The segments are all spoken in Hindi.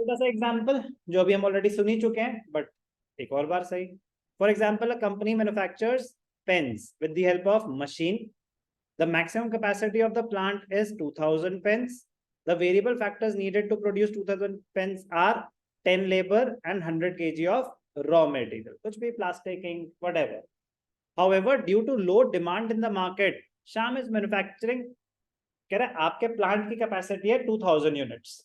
छोटा सा एग्जांपल जो अभी हम ऑलरेडी सुन ही चुके हैं, बट एक और बार सही। For example, a company manufactures pens with the help of machine. The maximum capacity of the plant is 2000 pens. The variable factors needed to produce 2000 pens are 10 labor and 100 kg of raw material. कुछ भी plastic, ink, whatever. However, due to low demand in the market, Sham is manufacturing. कह रहा है आपके प्लांट की कैपेसिटी है 2000 यूनिट्स,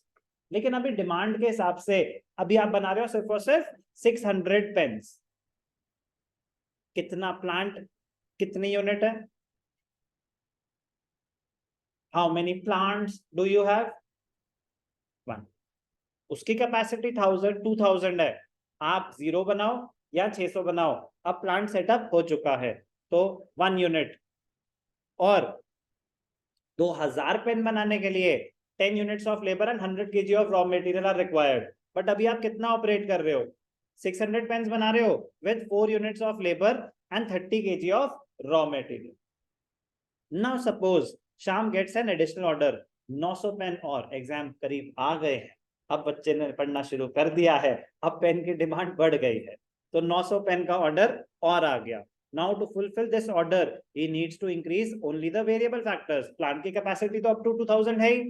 लेकिन अभी डिमांड के हिसाब से अभी आप बना रहे हो सिर्फ और सिर्फ 600 पेन्स. कितना प्लांट, कितनी यूनिट है? How many plants do you have? 1. उसकी कैपेसिटी 2000 है. आप 0 बनाओ या 600 बनाओ, अब प्लांट सेटअप हो चुका है, तो 1 यूनिट. और 2000 पेन बनाने के लिए 10 units of labour and 100 kg of raw material are required. But अभी आप कितना ऑपरेट कर रहे हो? 600 पेन्स बना रहे हो with 4 units of labour and 30 kg of raw material. Now suppose Sham gets an additional order, 900 pen और. एग्जाम करीब आ गए हैं, अब बच्चे ने पढ़ना शुरू कर दिया है, अब पेन की डिमांड बढ़ गई है, तो 900 पेन का ऑर्डर और आ गया. Now to fulfill this order, he needs to increase only the variable factors. Plant की कैपेसिटी तो अप टू 2000 है ही,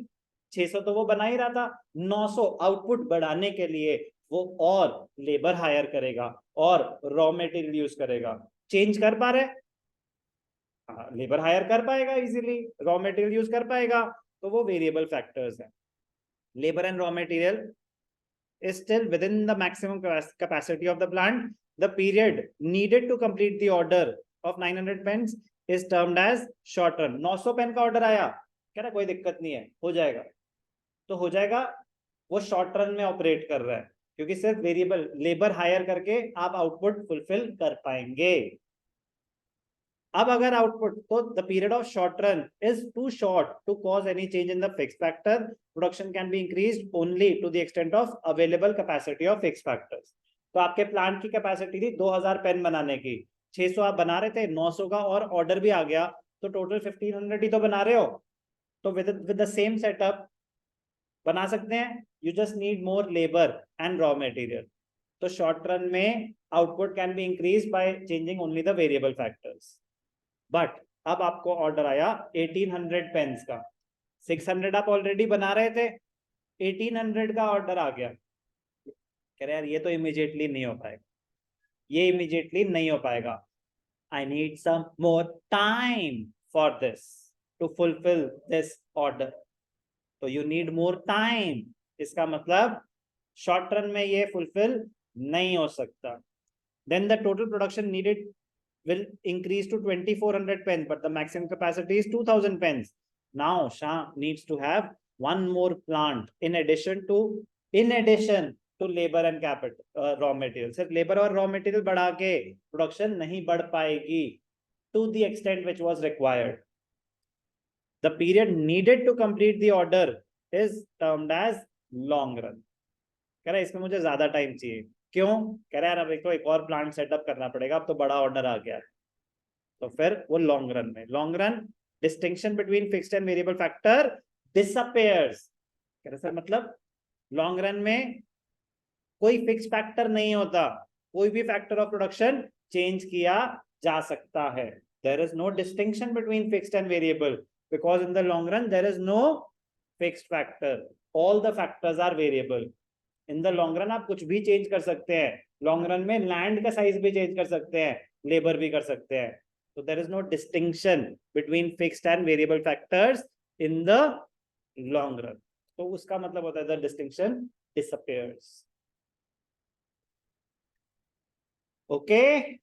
600 तो वो बना ही रहा था. 900 आउटपुट बढ़ाने के लिए वो और लेबर हायर करेगा और रॉ मटेरियल यूज करेगा. चेंज कर पा रहे? लेबर हायर कर पाएगा इजीली, रॉ मटेरियल यूज कर पाएगा, तो वो वेरिएबल फैक्टर्स हैं. Labour and raw material is still within the maximum capacity of the plant. The period needed to complete the order of 900 pens is termed as short run. 900 pen का ऑर्डर आया, कह रहा कोई दिक्कत नहीं है, हो जाएगा, तो हो जाएगा. वो शॉर्ट रन में ऑपरेट कर रहा है क्योंकि सिर्फ वेरिएबल लेबर हायर करके आप आउटपुट फुलफिल कर पाएंगे. अब अगर आउटपुट, तो the period of short run is too short to cause any change in the fix factor. Production can be increased only to the extent of available capacity of fix factors. तो आपके प्लांट की कैपेसिटी थी 2000 पेन बनाने की, 600 आप बना रहे थे, 900 का और ऑर्डर भी आ गया, तो टोटल 1500 ही तो बना रहे हो. तो विद द सेम सेटअप बना सकते हैं. You just need more labour and raw material. तो शॉर्ट रन में output can be increase by changing only the variable factors. But अब आपको ऑर्डर आया 1800 पेन्स का, 600 आप ऑलरेडी बना रहे थे, 1800 का ऑर्डर आ गया. कह रहे यार ये तो इमीडिएटली नहीं हो पाएगा, ये इमीडिएटली नहीं हो पाएगा. I need some more time for this to fulfil this order. तो यू नीड मोर टाइम, इसका मतलब शॉर्ट रन में ये फुलफिल नहीं हो सकता. Then the total production needed will increase to 2400 pens, but the maximum capacity is 2000 pens. Now Sham needs to have one more plant in addition to labor and capital, raw material. सिर्फ labor और raw material बढ़ा के production नहीं बढ़ पाएगी to the extent which was required. The period needed to complete the order is termed as long run. कह रहा है इसमें मुझे ज्यादा टाइम चाहिए. क्यों? कह रहा है यार अब एक और प्लांट सेटअप करना पड़ेगा, अब तो बड़ा ऑर्डर आ गया है, तो फिर वो लॉन्ग रन में. Long run, distinction between fixed and variable factor disappears. कह रहे सर मतलब लॉन्ग रन में कोई फिक्स फैक्टर नहीं होता, कोई भी फैक्टर ऑफ प्रोडक्शन चेंज किया जा सकता है. There is no distinction between fixed and variable because in the long run there is no fixed factor, all the factors are variable. In the long run आप कुछ भी चेंज कर सकते हैं. लॉन्ग रन में लैंड का साइज भी चेंज कर सकते हैं, लेबर भी कर सकते हैं. So there is no distinction between fixed and variable factors in the long run. तो उसका मतलब होता है the distinction disappears. Okay?